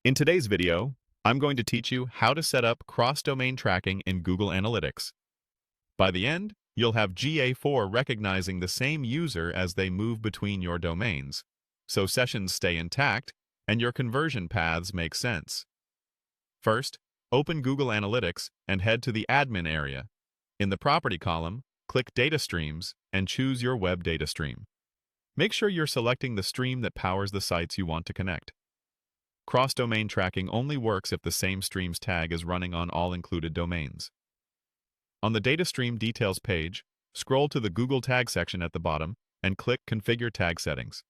In today's video, I'm going to teach you how to set up cross-domain tracking in Google Analytics. By the end, you'll have GA4 recognizing the same user as they move between your domains, so sessions stay intact and your conversion paths make sense. First, open Google Analytics and head to the Admin area. In the Property column, click Data Streams and choose your web data stream. Make sure you're selecting the stream that powers the sites you want to connect. Cross-domain tracking only works if the same stream's tag is running on all included domains. On the Data Stream Details page, scroll to the Google Tag section at the bottom and click Configure Tag Settings.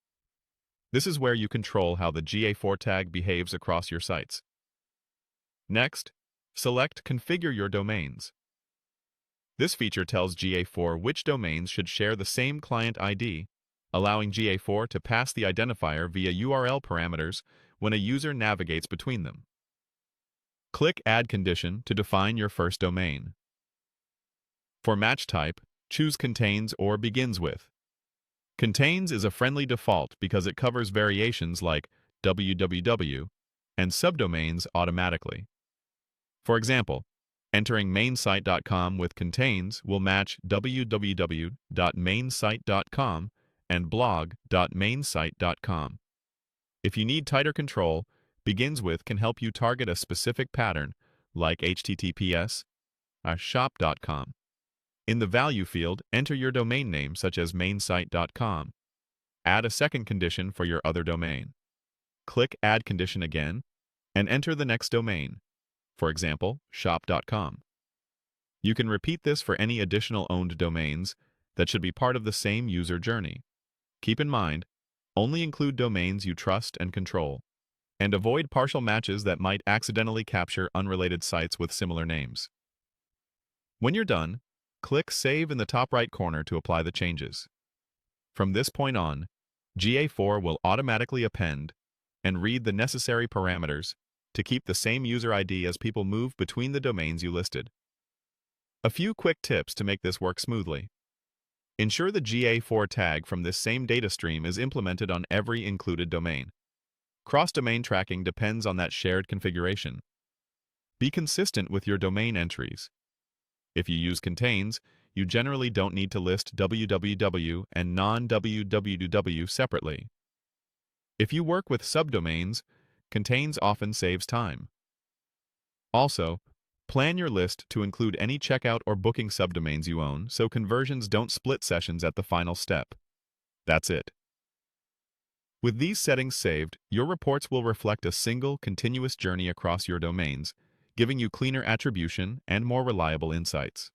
This is where you control how the GA4 tag behaves across your sites. Next, select Configure Your Domains. This feature tells GA4 which domains should share the same client ID, allowing GA4 to pass the identifier via URL parameters when a user navigates between them. Click Add Condition to define your first domain. For match type, choose Contains or Begins with. Contains is a friendly default because it covers variations like www and subdomains automatically. For example, entering mainsite.com with contains will match www.mainsite.com and blog.mainsite.com. If you need tighter control, Begins with can help you target a specific pattern, like https shop.com. In the value field, enter your domain name such as mainsite.com. Add a second condition for your other domain. Click Add Condition again, and enter the next domain, for example, shop.com. You can repeat this for any additional owned domains that should be part of the same user journey. Keep in mind, only include domains you trust and control, and avoid partial matches that might accidentally capture unrelated sites with similar names. When you're done, click Save in the top right corner to apply the changes. From this point on, GA4 will automatically append and read the necessary parameters to keep the same user ID as people move between the domains you listed. A few quick tips to make this work smoothly. Ensure the GA4 tag from this same data stream is implemented on every included domain. Cross-domain tracking depends on that shared configuration. Be consistent with your domain entries. If you use contains, you generally don't need to list www and non-www separately. If you work with subdomains, contains often saves time. Also, plan your list to include any checkout or booking subdomains you own so conversions don't split sessions at the final step. That's it. With these settings saved, your reports will reflect a single, continuous journey across your domains, giving you cleaner attribution and more reliable insights.